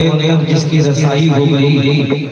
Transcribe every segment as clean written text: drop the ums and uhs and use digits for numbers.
جس کی رسائی ہو گئی،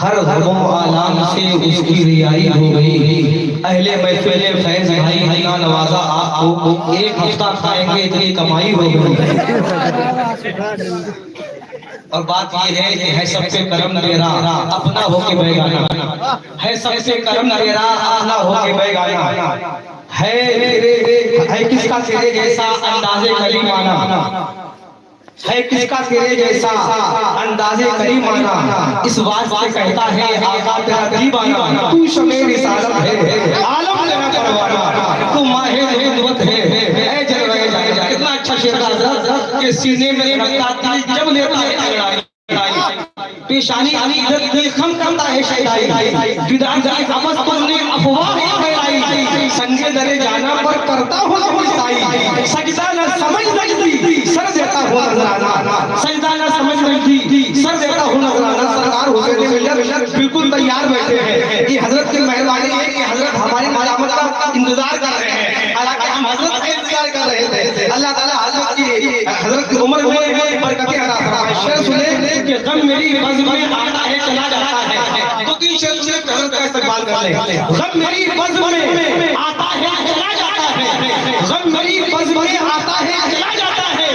ہر غم و آلام سے اس کی رہائی ہو گئی۔ اہل محفل فیض بھائی اتنا نوازا آپ کو، ایک ہفتہ کھائیں گے اتنی کمائی ہو گئی۔ اور بات یہ ہے کہ ہے سب سے کرم تیرا اپنا ہو کے بیگانہ، ہے سب سے کرم تیرا اپنا ہو کے بیگانہ، ہے کس کا تیرے جیسا انداز کریمانہ، ہے کس کا تیرے جیسا انداز کریمانہ، اس واسطے کہتا ہے آقا تیرا دیوانہ۔ تو شمع رسالت ہے عالم تیرا پروانہ، تو ماہ نبوت ہے اے جلوہ جائے۔ کتنا اچھا شعر حضرت کہ سینے میں رکھتا دل جب لیتا ہے انگڑائی، پیشانی دل خم کرتا ہے شیدائی، بدعت کی عبث تم نے افواہ پھیلائی، سنگے درے جانا پر کرتا ہوں سجدائی، سجدہ نہ سمجھ نجدی سر دیتا ہوں نذرانہ، سجدہ نہ سمجھ نجدی سر دیتا ہوں نذرانہ۔ سرکار حسین ملت بالکل تیار بیٹھے ہیں، یہ حضرت کی مہربانی ہے کہ حضرت ہماری ملامت کا انتظار کر رہے ہیں، حالانکہ ہم حضرت کا انتظار کر رہے تھے۔ اللہ تعالیٰ حضرت کی عمر میں برکتیں عطا فرمائے۔ شعر سنیں کہ غم میری بز میں آتا ہے چلا جاتا ہے، تو تین شعر سنیں کہ حضرت کا استقبال کر لیں۔ غم میری بز میں آتا ہے چلا جاتا ہے، غم میری بز میں آتا ہے چلا جاتا ہے،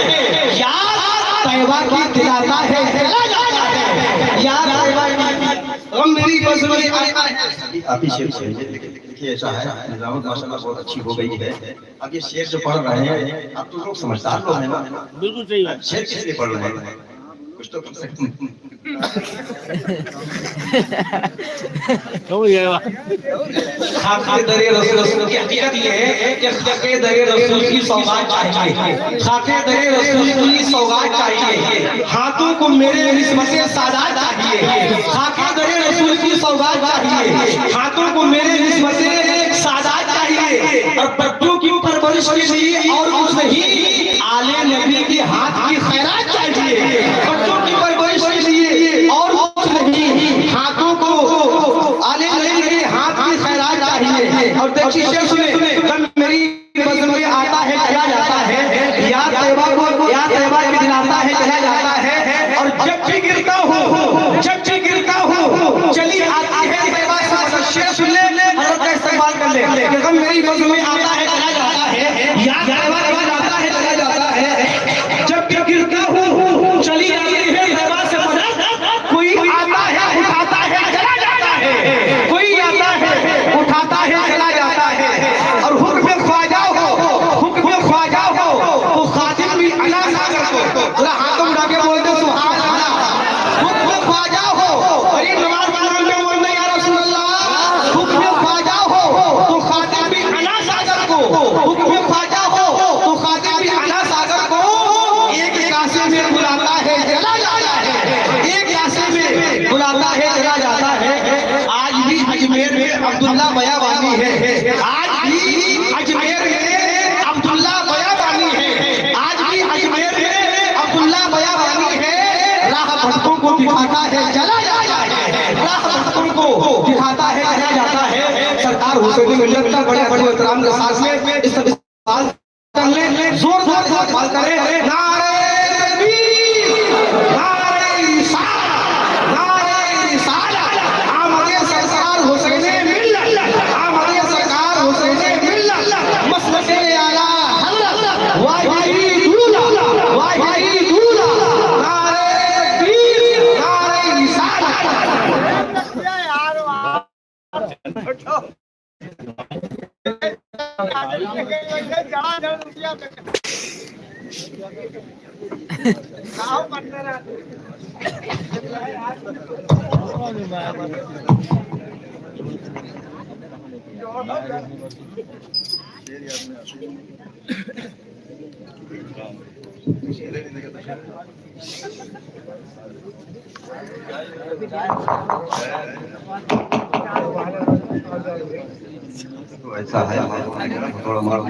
یاد طیبہ کی دلاتا ہے چلا جاتا ہے، یاد طیبہ کی غم میری بز میں آتا ہے۔ آپ ہی شعر سنیے، دیکھیے ایسا ہے نظامت ماشاءاللہ بہت اچھی ہو گئی ہے۔ اب یہ شعر جو پڑھ رہے ہیں آپ تو لوگ سمجھدار لوگ ہیں نا، بالکل صحیح ہے، شعر کس لیے پڑھ رہے ہیں کچھ تو کر سکتے ہیں۔ خاکِ در رسول کی حقیقت یہ ہے کہ خاکِ در رسول کی سوغات چاہیے، خاکِ در رسول کی سوغات چاہیے، ہاتھوں کو میرے نسبت سادات چاہیے، خاکِ در رسول کی سوغات چاہیے، ہاتھوں کو میرے نسبت سادات چاہیے، اور بچوں کی پرورش کے لیے اور کچھ نہیں آل نبی کی ہاتھ کی خیرات چاہیے، بچوں کی پرورش کے لیے اور کچھ نہیں ہاتھوں کو آل نبی کے ہاتھ کی خیرات چاہیے۔ اور دیکھیے شعر سنیں، غم میری بز میں آتا ہے چلا جاتا ہے، یاد طیبہ کو یاد طیبہ کی دلاتا ہے چلا جاتا ہے، اور جب بھی گرتا ہوں جب بھی گرتا ہوں چلی آتی ہے طیبہ سے مدد۔ شعر سن لے، حضرت کا استقبال کر لے کہ غم میری بز میں آتا ہے چلا جاتا ہے، یاد طیبہ کی دلاتا ہے چلا جاتا ہے، جب بھی گرتا ہوں چلی آتی ہے طیبہ سے مدد، کوئی آتا ہے اٹھاتا ہے چلا جاتا ہے، کوئی آتا ہے اٹھاتا ہے چلا جاتا ہے، اور حکم خواجہ ہو تو خاتم بھی علا ساگر کو، ذرا ہاتھوں اٹھا کے بولتے سبحان اللہ۔ حکم خواجہ ہو، اور یہ نماز قرآن میں بولتے یا رسول اللہ، حکم خواجہ ہو تو خاتم بھی علا ساگر کو، حکم خواجہ ہو تو خاتم بھی علا ساگر کو، ایک کاسے میں بلاتا ہے چلا جاتا ہے، ایک کاسے میں بلاتا ہے چلا جاتا ہے۔ آج بھی اجمیر میں عبداللہ بیابانی ہے، آج بھی اجمیر میں عبداللہ بیابانی ہے، آج بھی اجمیر میں عبداللہ بیابانی ہے، راہ بھٹکوں کو دکھاتا ہے چلا جاتا ہے، راہ بھٹکوں کو دکھاتا ہے چلا جاتا ہے۔ سرکار حسین ملت کا بڑے بڑے احترام کے ساتھ میں اس سوال کر لیں، زور زور سے سوال کریں، نعرہ تکبیر، نعرہ رسالت، نعرہ رسالت، آمد سرکار حسین ملت، آمد سرکار حسین ملت، مسلک اعلیٰ حضرت واجبی دولا، واجبی دولا، نعرہ تکبیر، نعرہ رسالت۔ ایسا ہے تھوڑا مار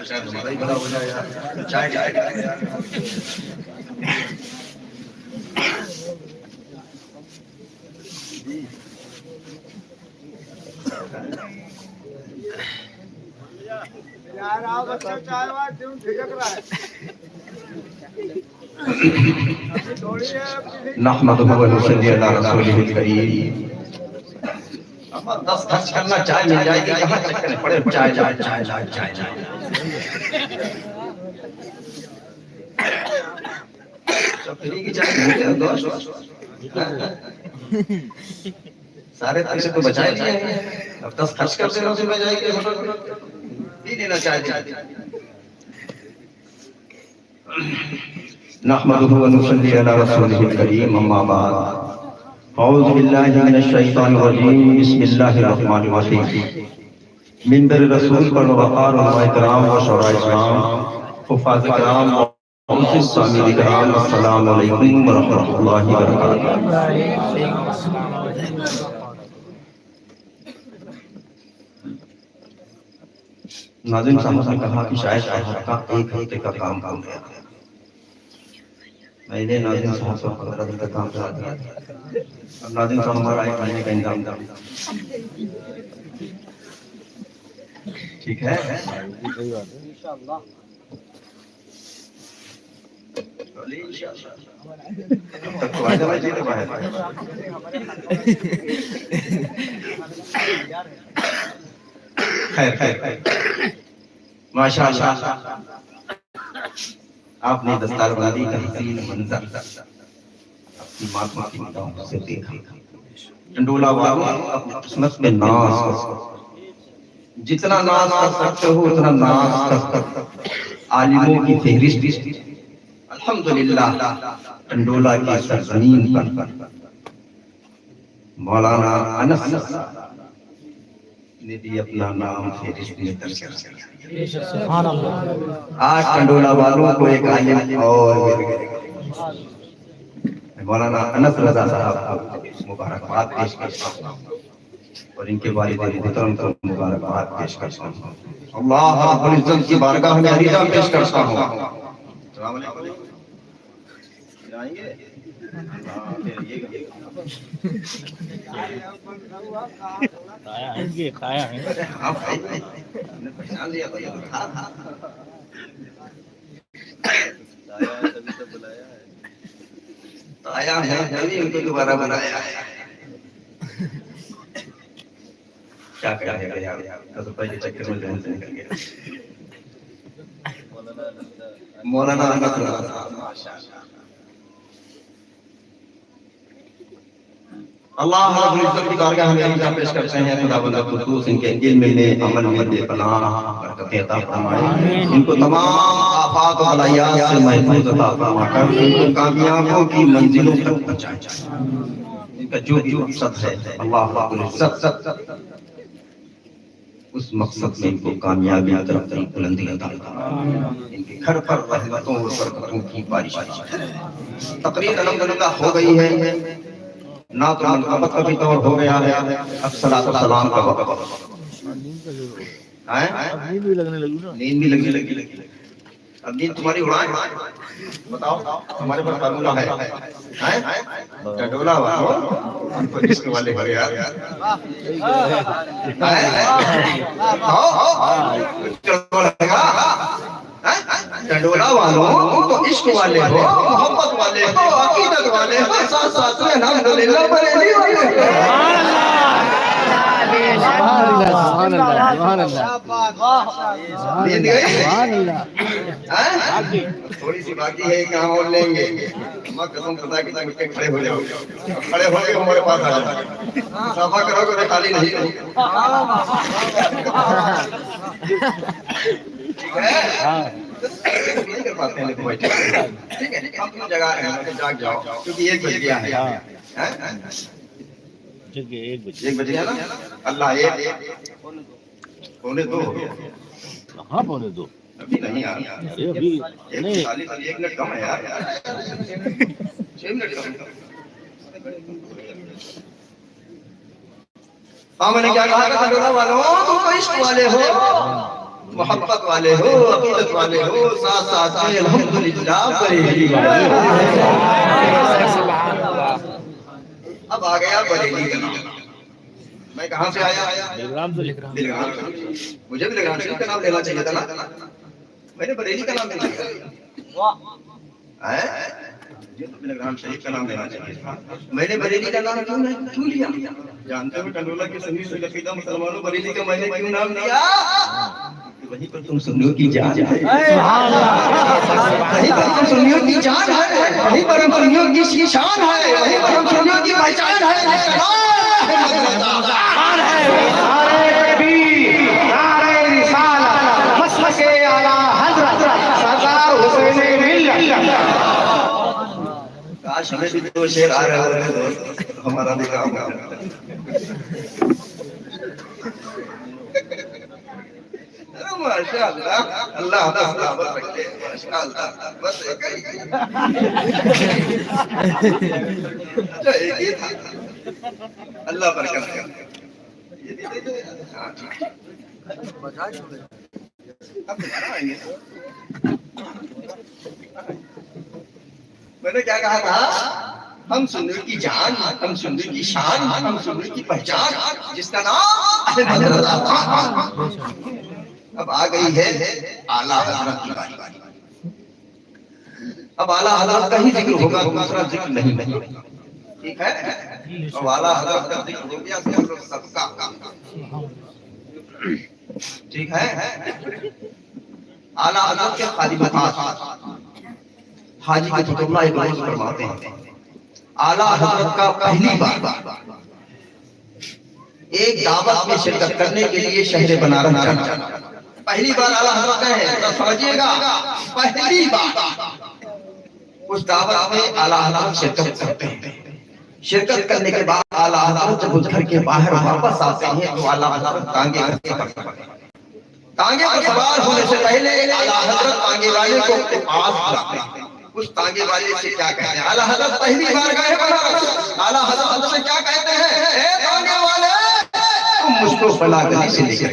شاید ہمارا ہی بڑا ہو جائے گا، چائے یار آپ اچھا چائے وائے کیوں جھجک رہا ہے؟ نحمدہ و نصلی علی رسولہ الکریم. اب 10 خرچ کرنا چائے مل جائے گی کہاں چکر پڑے چائے چائے چائے چائے چائے چائے فری کی چائے ملتے ہیں دوست. سارے پیسے تو بچائے لیے ہیں اب 10 خرچ کرتے رہو میں جائے گی پی لینا چاہیے. نحمدہ و نصلی علی رسولہ الکریم اما بعد اعوذ باللہ من الشیطان الرجیم بسم اللہ الرحمن الرحیم. منبر رسول پر وقار علماء کرام و شورا اسلام حفاظ کرام و سامعین کرام السلام علیکم ورحمۃ اللہ وبرکاتہ. ناظرین صاحب نے کہا کہ شاید آپ کا 1 ہفتے کا کام ہو گیا. میں نے ناظرین صاحب کو 15 دن کا کام کرا دیا. اب ناظرین صاحب ہمارا 1 مہینے کا انتظام ٹھیک ہے. ماشاء اللہ آپ نے دستار بندی کا حسین منظر اپنی ماتما کی نگاہوں سے دیکھا. ٹنڈولا والوں اپنی قسمت میں ناز کرو. جتنا ناز کر سکتے ہو اتنا ناز کر. عالموں کی فہرست الحمدللہ ٹنڈولا کی سرزمین پر مولانا انس نے بھی اپنا نام فہرست میں درج کیا. سبحان اللہ. آج ٹنڈولا والوں کو ایک عالم اور مولانا انس رضا صاحب کو مبارکباد پیش کرتا ہوں اور ان کے والد محترم کو مبارکباد پیش کرتا ہوں. اللہ رب العزت کی بارگاہ میں عریضہ پیش کرتا ہوں. السلام علیکم. آئیں گے آیا ہے ان کو دوبارہ بنایا ہے. کیا کہا ہے یار پہلے چکر میں ذہن سے نکل گیا. مولانا انس رضا صاحب ماشاءاللہ. اللہ رب العزت کی بارگاہ میں عریضہ پیش کرتے ہیں خداوند قدوس ان کے علم میں عمل میں بے پناہ برکتیں عطا فرمائے. ان کو تمام آفات و بلایات سے محفوظ عطا فرما کر ان کو کامیابیوں کی منزلوں تک پہنچائے. ان کا جو بھی مقصد ہے اللہ رب العزت اس مقصد میں ان کو کامیابی ترقی بلندی عطا فرمائے. ان کے گھر پر رحمتوں اور برکتوں کی بارش آئے. تقریر الحمدللہ ہو گئی ہے. نعت منقبت کا بھی دور ہو گیا ہے. اب صلاۃ و سلام کا وقت. نیند بھی لگنے لگی. اب نیند تمہاری اڑائیں. بتاؤ ہمارے پاس فارمولہ ہے. ٹنڈولا والوں ان کو عشق والے ہو یار. ٹنڈولا والوں ان کو عشق والے ہو محبت والے ہو عقیدت والے ہو ساتھ ساتھ میں الحمدللہ بریلی والے. سبحان اللہ سبحان اللہ. نیند گئی تھوڑی سی باقی ہے کام اور لیں گے. میں قسم خدا کی اٹھ کے کھڑے ہو جاؤ. کھڑے ہو کے ہمارے پاس آ جاؤ. صفا کرو کہ خالی نہیں. ٹھیک ہے نہیں کر پاتے ہیں ٹھیک ہے. اپنی جگہ جاگ جاؤ کیونکہ 1 بج گیا ہے. 1 بج گیا نا. اللہ 1 پونے 2 ہو گیا. ہاں 1:45 ابھی نہیں آ رہا. ابھی نہیں 1 منٹ کم ہے یار. 6 منٹ کم. ہاں میں نے کیا کہا تھا ٹنڈولا والوں تم کو عشق والے ہو محبت والے ہو عقیدت والے ہو ساتھ ساتھ میں الحمدللہ بریلی والے ہو. اب آ گیا بریلی کا نام. میں کہاں سے آیا؟ بلرام سے. بلرام سے. مجھے بھی بلرام سے کا نام لینا چاہیے تھا نا. میں نے بریلی کا نام لے لیا. یہ تو بلگرام شریف کا نام لینا چاہیے تھا. میں نے بریلی کا نام کیوں لیا؟ جانتے ہو ٹنڈولا کی سنی سے لفیدہ مسلمانوں بریلی کا میں نے کیوں نام لیا؟ وہیں پر تم سنیوں کی جان ہے. وہیں پر تم سنیوں کی جان ہے. وہیں پر ہم سنیوں کی شان ہے. وہیں پر ہم سنیوں کی پہچان ہے. نعرہ تکبیر، نعرہ رسالت، مسلک اعلیٰ حضرت سردار حسین ملت. کاش ہمیں بھی دو شعر آ رہے ہوتے تو ہمارا بھی کام ہو. ماشاء اللہ اللہ اللہ رکھے. ماشاء اللہ بس ایک ہی تھا. اللہ برکت کرے. میں نے کیا کہا تھا؟ ہم سننے کی جان، ہم سننے کی شان، ہم سننے کی پہچان، جس کا نام اب آ گئی ہے اعلیٰ حضرت کی باری. اب اعلیٰ حضرت کا ہی ذکر ہوگا، دوسرا ذکر نہیں. ٹھیک ہے؟ اب اعلیٰ حضرت کا ذکر ہو گیا سب کا. ٹھیک ہے؟ اعلیٰ حضرت کے خادمات حاجی قطب اللہ ایک روز فرماتے ہیں اعلیٰ حضرت کا پہلی بار ایک دعوت میں شرکت کرنے کے لیے شہر بنارس جانا. پہلی بار اعلیٰ حضرت ہے، سمجھیے گا پہلی بار اس دعوت میں اعلیٰ حضرت شرکت کرتے ہیں. شرکت کرنے کے بعد اعلیٰ حضرت جب اس گھر کے باہر واپس آتے ہیں تو اعلیٰ حضرت تانگے پر سوار ہونے سے پہلے اعلیٰ حضرت تانگے والے کو اپنے پاس بلاتے ہیں. اس تانگے والے سے کیا کہتے ہیں؟ اعلیٰ حضرت پہلی بار گئے بنارس. اعلیٰ حضرت سے کیا کہتے ہیں؟ اے تانگے والے تم مجھ کو فلاں گلی سے لے کر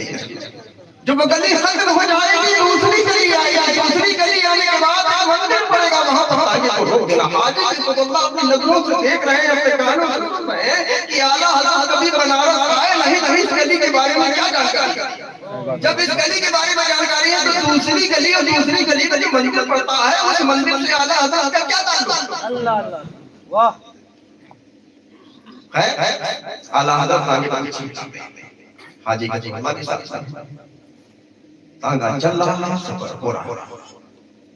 جب وہ گلی ختم ہو جائے گی دوسری گلی آئے گی. دوسری گلی آنے کے بعد آپ مندر پڑے گا وہاں پر تانگے کو روک دینا. حاجی قطب اللہ اپنی نظروں سے دیکھ رہے ہیں، اپنے کانوں سے سن رہے ہیں کہ اعلیٰ حضرت کبھی بنارس آئے نہیں اس گلی کے بارے میں کیا جانکاری. جب اس گلی کے بارے میں جانکاری ہے تو دوسری گلی اور دوسری گلی کا جو مندر پڑتا ہے اس مندر سے اعلیٰ حضرت کا کیا تعلق؟ اللہ اللہ واہ ہے. اعلیٰ حضرت آگے بڑھے چھوٹے حاجی کا ہمارے ساتھ تانگا چل رہا ہے، سفر ہو رہا.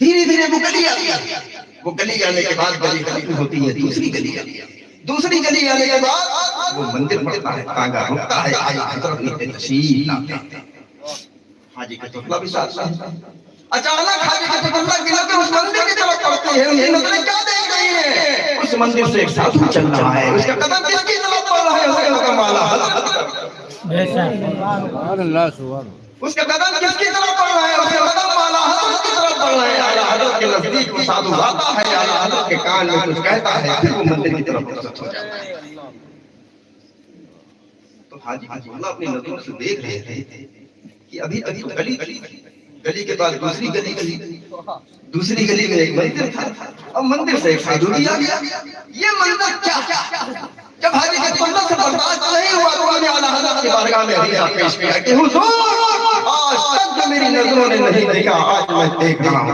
دھیرے دھیرے وہ گلی آتی ہے. وہ گلی آنے کے بعد گلی ختم ہوتی ہے، دوسری گلی آتی ہے. دوسری گلی آنے کے بعد وہ مندر پڑتا ہے. تانگا رکتا ہے، اعلیٰ حضرت نے تشریف لاتے ہیں. حاجی کا طفلہ بھی ساتھ ساتھ. اچانک حاجی کا طفلہ کی نظر اس مندر کی طرف پڑتی ہے. انہیں نظریں کیا دیکھ رہی ہیں؟ اس مندر سے ایک سادھو چل رہا ہے. اس کا قدم کس کی طرف پڑ رہا ہے؟ اس کا قدم اعلیٰ حضرت. اس کا قدم کس کی طرف پڑ رہا ہے؟ اس کا قدم اعلیٰ حضرت کی طرف پڑ رہا ہے. اعلیٰ حضرت کے نزدیک وہ سادھو آتا ہے، اعلیٰ حضرت کے کان میں کچھ کہتا ہے، پھر وہ مندر کی طرف رخصت ہو جاتا ہے. تو حاجی اللہ اپنی نظروں سے دیکھ رہے تھے کہ ابھی ابھی گلی گلی کے بعد دوسری گلی میں ایک مندر تھا. اب مندر سے ایک سادھو بھی آ گیا. یہ مندر کیا؟ جب حاجی قطب اللہ سے برداشت نہیں ہوا تو انہوں نے اعلیٰ حضرت کی بارگاہ میں عریضہ پیش کیا کہ حضور آج تک جو میری نظروں نے نہیں دیکھا آج میں دیکھ رہا ہوں.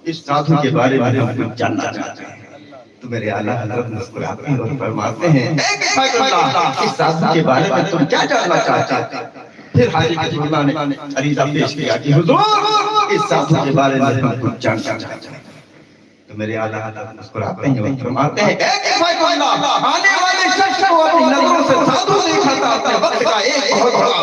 اس سادھو کے بارے میں ہم کچھ جاننا چاہتے ہیں. تو میرے اعلیٰ حضرت مسکراتے ہیں اور فرماتے ہیں اے قطب اللہ اس سادھو کے بارے میں تم کیا جاننا چاہتے ہیں؟ پھر حاجی قطب اللہ نے عریضہ پیش کیا کہ حضور اس سادھو کے بارے میں ہم کچھ جاننا چاہتے ہیں. تو میرے اعلیٰ حضرت مسکراتے ہیں اور فرماتے ہیں اے قطب اللہ آنے والے شخص کو اپنی نظروں سے سادھو دیکھا تھا اپنے وقت کا ایک بہت بڑا.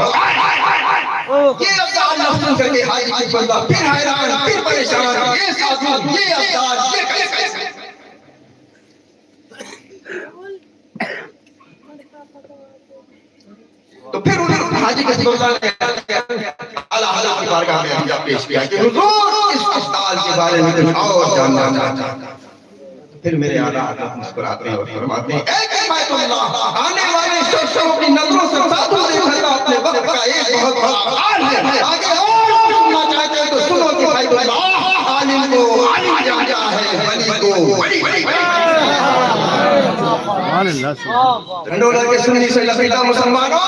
یہ ابدال لفظ کر کے حاجی قطب اللہ پھر حیران پھر پریشان. یہ سادھو یہ ابدال یہ کیسے؟ تو پھر انہیں حاجی قطب اللہ نے اعلیٰ حضرت کی بارگاہ میں عریضہ پیش کیا کہ حضور اس ابدال کے بارے میں کچھ اور جاننا چاہتا ہوں. پھر میرے اعلیٰ حضرت مسکراتے ہیں اور فرماتے ہیں اے قطب اللہ آنے والے شخص کو اپنی نظروں سے سادھو دیکھا تھا اپنے وقت کا ایک بہت بڑا عالم ہے. آگے اور سننا چاہتے ہیں تو سنو کہ قطب اللہ عالم کو عالم جانتا ہے، ولی کو ولی. ٹنڈولا کے سنی سے لفیدہ مسلمانوں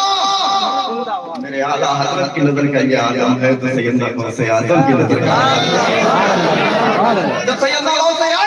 میرے اعلیٰ حضرت کی نظر کا یہ عالم ہے تو سیدنا غوث اعظم کی نظر کا جب سیدنا غوث اعظم